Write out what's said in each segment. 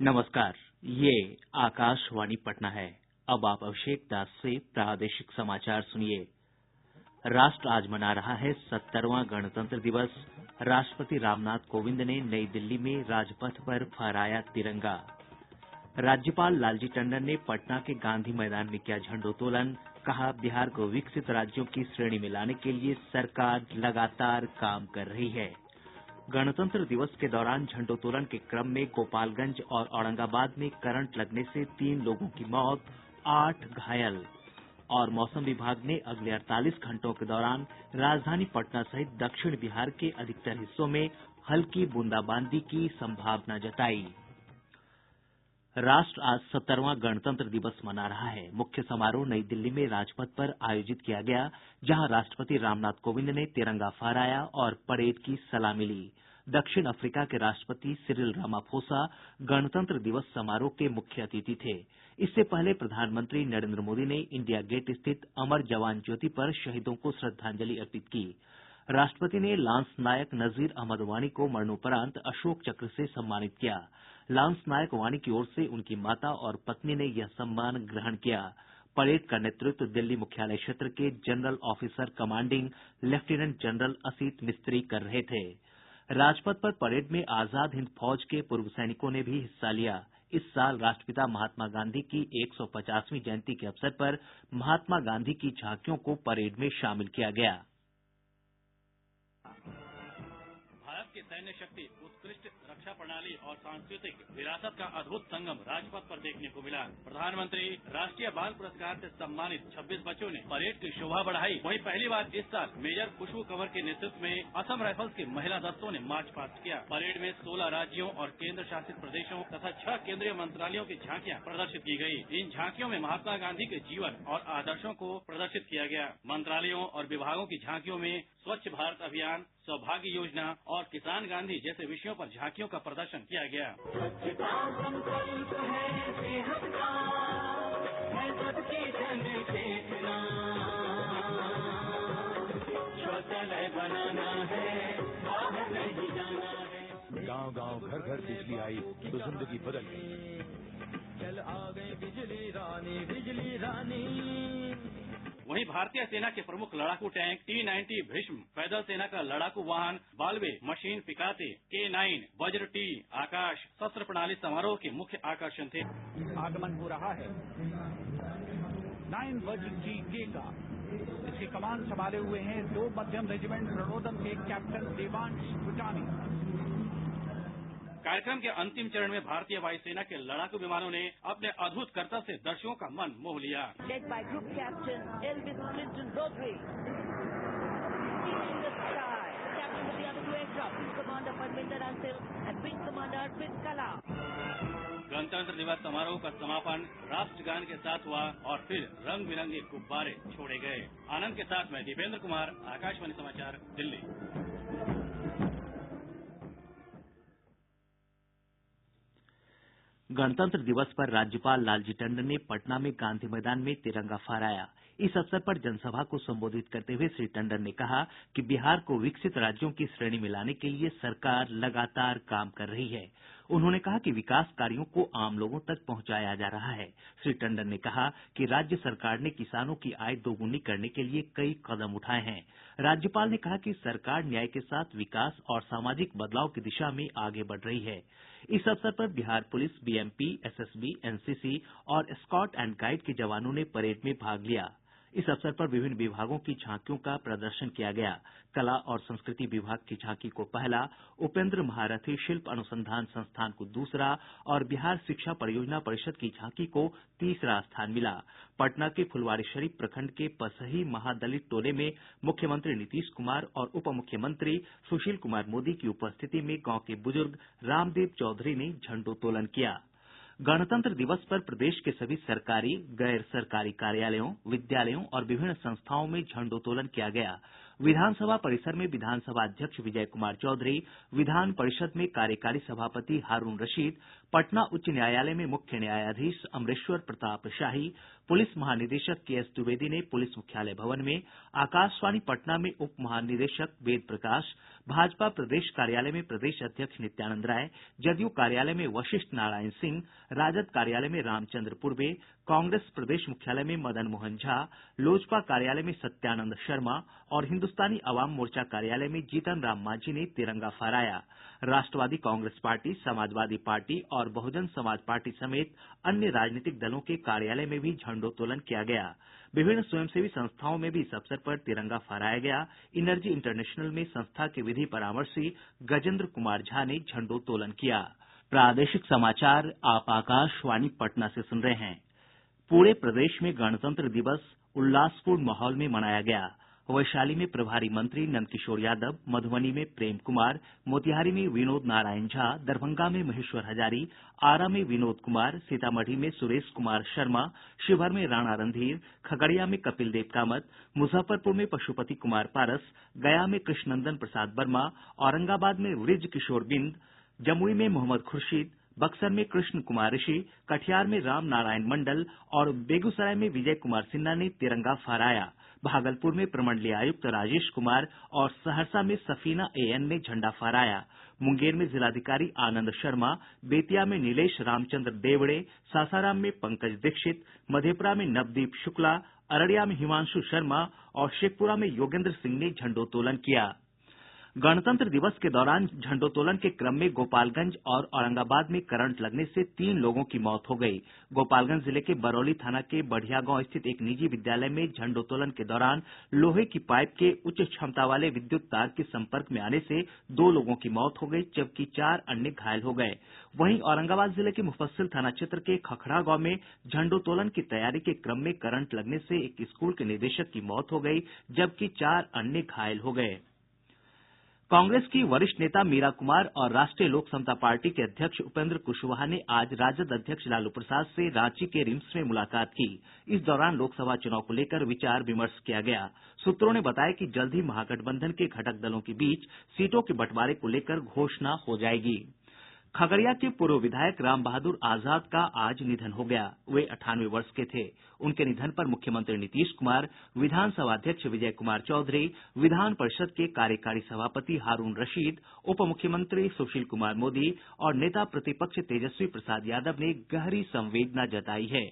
नमस्कार। ये आकाशवाणी पटना है। अब आप अभिषेक दास से प्रादेशिक समाचार सुनिए। राष्ट्र आज मना रहा है 70वां गणतंत्र दिवस। राष्ट्रपति रामनाथ कोविंद ने नई दिल्ली में राजपथ पर फहराया तिरंगा। राज्यपाल लालजी टंडन ने पटना के गांधी मैदान में किया झंडोत्तोलन। कहा, बिहार को विकसित राज्यों की श्रेणी में लाने के लिए सरकार लगातार काम कर रही है। गणतंत्र दिवस के दौरान झंडोत्तोलन के क्रम में गोपालगंज और औरंगाबाद में करंट लगने से 3 लोगों की मौत, 8 घायल। और मौसम विभाग ने अगले 48 घंटों के दौरान राजधानी पटना सहित दक्षिण बिहार के अधिकतर हिस्सों में हल्की बूंदाबांदी की संभावना जताई। राष्ट्र आज 70वां गणतंत्र दिवस मना रहा है। मुख्य समारोह नई दिल्ली में राजपथ पर आयोजित किया गया, जहां राष्ट्रपति रामनाथ कोविंद ने तिरंगा फहराया और परेड की सलामी ली। दक्षिण अफ्रीका के राष्ट्रपति सिरिल रामाफोसा गणतंत्र दिवस समारोह के मुख्य अतिथि थे। इससे पहले प्रधानमंत्री नरेंद्र मोदी ने इंडिया गेट स्थित अमर जवान ज्योति पर शहीदों को श्रद्धांजलि अर्पित की। राष्ट्रपति ने लांस नायक नजीर अहमद वानी को मरणोपरांत अशोक चक्र से सम्मानित किया। लांस नायक वानी की ओर से उनकी माता और पत्नी ने यह सम्मान ग्रहण किया। परेड का नेतृत्व दिल्ली मुख्यालय क्षेत्र के general officer commanding lieutenant general Asit Mistry कर रहे थे। राजपथ पर परेड में आजाद हिंद फौज के पूर्व सैनिकों ने भी हिस्सा लिया। इस साल राष्ट्रपिता महात्मा गांधी की 150वीं जयंती के अवसर पर महात्मा गांधी की झांकियों को परेड में शामिल किया गया। भारत की सैन्य शक्ति, उत्कृष्ट रक्षा प्रणाली और सांस्कृतिक विरासत का अद्भुत संगम राजपथ पर देखने को मिला। प्रधानमंत्री राष्ट्रीय बाल पुरस्कार से सम्मानित 26 बच्चों ने परेड की शोभा बढ़ाई। वहीं पहली बार इस साल मेजर खुशबू कंवर के नेतृत्व में असम राइफल्स के महिला दस्तों ने मार्च पास्ट किया। परेड में 16 राज्यों और केंद्र शासित प्रदेशों तथा 6 केंद्रीय मंत्रालयों की झांकियां प्रदर्शित की गयी। इन झांकियों में महात्मा गांधी के जीवन और आदर्शों को प्रदर्शित किया गया। मंत्रालयों और विभागों की झांकियों में स्वच्छ भारत अभियान, सौभाग्य योजना और किसान गांधी जैसे विषयों पर झांकियों का प्रदर्शन किया गया। गांव-गांव, घर-घर बिजली आई तो जिंदगी बदल गई। चल आ गई बिजली रानी, बिजली रानी। वहीं भारतीय सेना के प्रमुख लड़ाकू टैंक T-90 भीष्म, पैदल सेना का लड़ाकू वाहन बाल्वे, मशीन पिकाते, K9, वज्र टी, आकाश शस्त्र प्रणाली समारोह के मुख्य आकर्षण थे। आगमन हो रहा है 9 वज्र टी के का। इसकी कमान संभाले हुए हैं 2 मध्यम रेजिमेंट रणोदम के कैप्टन देवांश भूटानी। कार्यक्रम के अंतिम चरण में भारतीय वायुसेना के लड़ाकू विमानों ने अपने अद्भुत करतब से दर्शकों का मन मोह लिया। Led by Group Captain Elvis Clinton Rodriguez. In the sky, Captain of the other two aircraft, Wing Commander Parminder Ansil and Wing Commander Arpit Kala. गणतंत्र दिवस समारोह का समापन राष्ट्रगान के साथ हुआ और फिर रंग बिरंगे गुब्बारे छोड़े गए। आनंद के साथ मैं दीपेंद्र कुमार, आकाशवाणी समाचार, दिल्ली। गणतंत्र दिवस पर राज्यपाल लालजी टंडन ने पटना में गांधी मैदान में तिरंगा फहराया। इस अवसर पर जनसभा को संबोधित करते हुए श्री टंडन ने कहा कि बिहार को विकसित राज्यों की श्रेणी में लाने के लिए सरकार लगातार काम कर रही है। उन्होंने कहा कि विकास कार्यों को आम लोगों तक पहुंचाया जा रहा है। श्री टंडन ने कहा कि राज्य सरकार ने किसानों की आय दोगुनी करने के लिए कई कदम उठाए हैं। राज्यपाल ने कहा कि सरकार न्याय के साथ विकास और सामाजिक बदलाव की दिशा में आगे बढ़ रही है। इस अवसर पर Bihar police, BMP, SSB, NCC और स्काउट एंड गाइड के जवानों ने परेड में भाग लिया। इस अवसर पर विभिन्न विभागों की झांकियों का प्रदर्शन किया गया। कला और संस्कृति विभाग की झांकी को पहला, उपेंद्र महारथी शिल्प अनुसंधान संस्थान को दूसरा और बिहार शिक्षा परियोजना परिषद की झांकी को तीसरा स्थान मिला। पटना के फुलवारीशरीफ प्रखंड के पसही महादलित टोले में मुख्यमंत्री नीतीश कुमार और उप मुख्यमंत्री सुशील कुमार मोदी की उपस्थिति में गांव के बुजुर्ग रामदेव चौधरी ने झंडोत्तोलन किया। गणतंत्र दिवस पर प्रदेश के सभी सरकारी, गैर सरकारी कार्यालयों, विद्यालयों और विभिन्न संस्थाओं में झंडोत्तोलन किया गया। विधानसभा परिसर में विधानसभा अध्यक्ष विजय कुमार चौधरी, विधान परिषद में कार्यकारी सभापति हारूण रशीद, पटना उच्च न्यायालय में मुख्य न्यायाधीश अमरेश्वर प्रताप शाही, पुलिस महानिदेशक के.एस. द्विवेदी ने पुलिस मुख्यालय भवन में, आकाशवाणी पटना में उप महानिदेशक वेद प्रकाश, भाजपा प्रदेश कार्यालय में प्रदेश अध्यक्ष नित्यानंद राय, जदयू कार्यालय में वशिष्ठ नारायण सिंह, राजद कार्यालय में रामचंद्र पूर्वे, कांग्रेस प्रदेश मुख्यालय में मदन मोहन झा, लोजपा कार्यालय में सत्यानंद शर्मा और हिन्दुस्तानी अवाम मोर्चा कार्यालय में जीतन राम मांझी ने तिरंगा फहराया। राष्ट्रवादी कांग्रेस पार्टी, समाजवादी पार्टी और बहुजन समाज पार्टी समेत अन्य राजनीतिक दलों के कार्यालय में भी झंडोत्तोलन किया गया। विभिन्न स्वयंसेवी संस्थाओं में भी इस अवसर पर तिरंगा फहराया गया। इनर्जी इंटरनेशनल में संस्था के विधि परामर्शी गजेंद्र कुमार झा ने झंडोत्तोलन किया। प्रादेशिक समाचार आप आकाशवाणी पटना से सुन रहे हैं। पूरे प्रदेश में गणतंत्र दिवस उल्लासपूर्ण माहौल में मनाया गया। वैशाली में प्रभारी मंत्री नंदकिशोर यादव, मधुबनी में प्रेम कुमार, मोतिहारी में विनोद नारायण झा, दरभंगा में महेश्वर हजारी, आरा में विनोद कुमार, सीतामढ़ी में सुरेश कुमार शर्मा, शिवहर में राणा रणधीर, खगड़िया में कपिल देव कामत, मुजफ्फरपुर में पशुपति कुमार पारस, गया में कृष्णनंदन प्रसाद वर्मा, औरंगाबाद में वृज किशोर बिंद, जमुई में मोहम्मद खुर्शीद, बक्सर में कृष्ण कुमार ऋषि, कटिहार में राम नारायण मंडल और बेगूसराय में विजय कुमार सिन्हा ने तिरंगा फहराया। भागलपुर में प्रमंडलीय आयुक्त राजेश कुमार और सहरसा में सफीना एएन ने झंडा फहराया। मुंगेर में जिलाधिकारी आनंद शर्मा, बेतिया में नीलेश रामचंद्र देवड़े, सासाराम में पंकज दीक्षित, मधेपुरा में नवदीप शुक्ला, अररिया में हिमांशु शर्मा और शेखपुरा में योगेंद्र सिंह ने झंडोत्तोलन किया। गणतंत्र दिवस के दौरान झंडोत्तोलन के क्रम में गोपालगंज और औरंगाबाद में करंट लगने से 3 लोगों की मौत हो गयी। गोपालगंज जिले के बरौली थाना के बढ़िया गांव स्थित एक निजी विद्यालय में झंडोत्तोलन के दौरान लोहे की पाइप के उच्च क्षमता वाले विद्युत तार के संपर्क में आने से 2 लोगों की मौत हो गयी, जबकि 4 अन्य घायल हो गये। वहीं औरंगाबाद जिले के मुफस्सिल थाना क्षेत्र के खखड़ा गांव में झंडोत्तोलन की तैयारी के क्रम में करंट लगने से एक स्कूल के निदेशक की मौत हो गयी, जबकि 4 अन्य घायल हो गये। कांग्रेस की वरिष्ठ नेता मीरा कुमार और राष्ट्रीय लोक समता पार्टी के अध्यक्ष उपेंद्र कुशवाहा ने आज राजद अध्यक्ष लालू प्रसाद से रांची के रिम्स में मुलाकात की। इस दौरान लोकसभा चुनाव को लेकर विचार विमर्श किया गया। सूत्रों ने बताया कि जल्द ही महागठबंधन के घटक दलों के बीच सीटों के बंटवारे को लेकर घोषणा हो जाएगी। खगड़िया के पूर्व विधायक राम बहादुर आजाद का आज निधन हो गया। वे 98 वर्ष के थे। उनके निधन पर मुख्यमंत्री नीतीश कुमार, विधानसभा अध्यक्ष विजय कुमार चौधरी, विधान परिषद के कार्यकारी सभापति हारूण रशीद, उप मुख्यमंत्री सुशील कुमार मोदी और नेता प्रतिपक्ष तेजस्वी प्रसाद यादव ने गहरी संवेदना जताई है।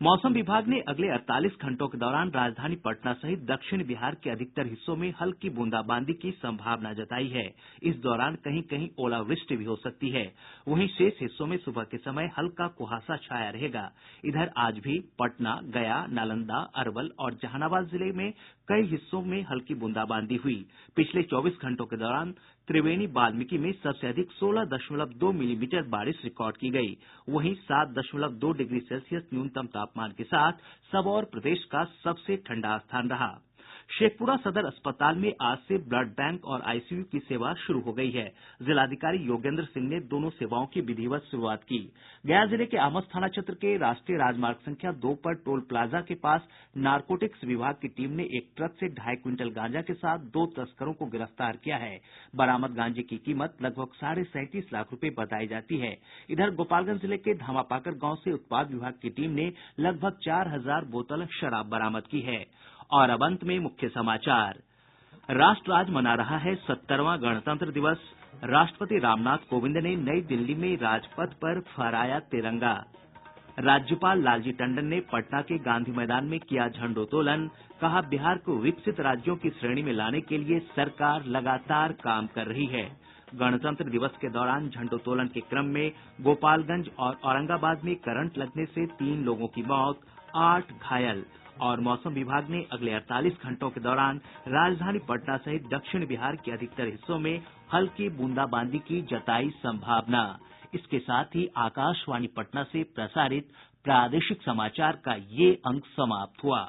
मौसम विभाग ने अगले 48 घंटों के दौरान राजधानी पटना सहित दक्षिण बिहार के अधिकतर हिस्सों में हल्की बूंदाबांदी की संभावना जताई है। इस दौरान कहीं कहीं ओलावृष्टि भी हो सकती है। वहीं शेष हिस्सों में सुबह के समय हल्का कुहासा छाया रहेगा। इधर आज भी पटना, गया, नालंदा, अरवल और जहानाबाद जिले में कई हिस्सों में हल्की बूंदाबांदी हुई। पिछले 24 घंटों के दौरान त्रिवेणी वाल्मीकि में सबसे अधिक 16.2 मिलीमीटर बारिश रिकॉर्ड की गयी। वहीं 7.2 डिग्री सेल्सियस न्यूनतम तापमान के साथ सबौर प्रदेश का सबसे ठंडा स्थान रहा। शेखपुरा सदर अस्पताल में आज से ब्लड बैंक और आईसीयू की सेवा शुरू हो गई है। जिलाधिकारी योगेंद्र सिंह ने दोनों सेवाओं की विधिवत शुरूआत की। गया जिले के आमस थाना क्षेत्र के राष्ट्रीय राजमार्ग संख्या 2 पर टोल प्लाजा के पास नारकोटिक्स विभाग की टीम ने एक ट्रक से 2.5 क्विंटल गांजा के साथ 2 तस्करों को गिरफ्तार किया है। बरामद गांजे की कीमत लगभग 37.5 लाख रुपए बताई जाती है। इधर गोपालगंज जिले के धामापाकर गांव से उत्पाद विभाग की टीम ने लगभग 4000 बोतल शराब बरामद की है। और अब अंत में मुख्य समाचार। राष्ट्र आज मना रहा है 70वां गणतंत्र दिवस। राष्ट्रपति रामनाथ कोविंद ने नई दिल्ली में राजपथ पर फहराया तिरंगा। राज्यपाल लालजी टंडन ने पटना के गांधी मैदान में किया झंडोत्तोलन। कहा, बिहार को विकसित राज्यों की श्रेणी में लाने के लिए सरकार लगातार काम कर रही है। गणतंत्र दिवस के दौरान झंडोत्तोलन के क्रम में गोपालगंज और औरंगाबाद में करंट लगने से 3 लोगों की मौत, 8 घायल। और मौसम विभाग ने अगले 48 घंटों के दौरान राजधानी पटना सहित दक्षिण बिहार के अधिकतर हिस्सों में हल्की बूंदाबांदी की जताई संभावना। इसके साथ ही आकाशवाणी पटना से प्रसारित प्रादेशिक समाचार का ये अंक समाप्त हुआ।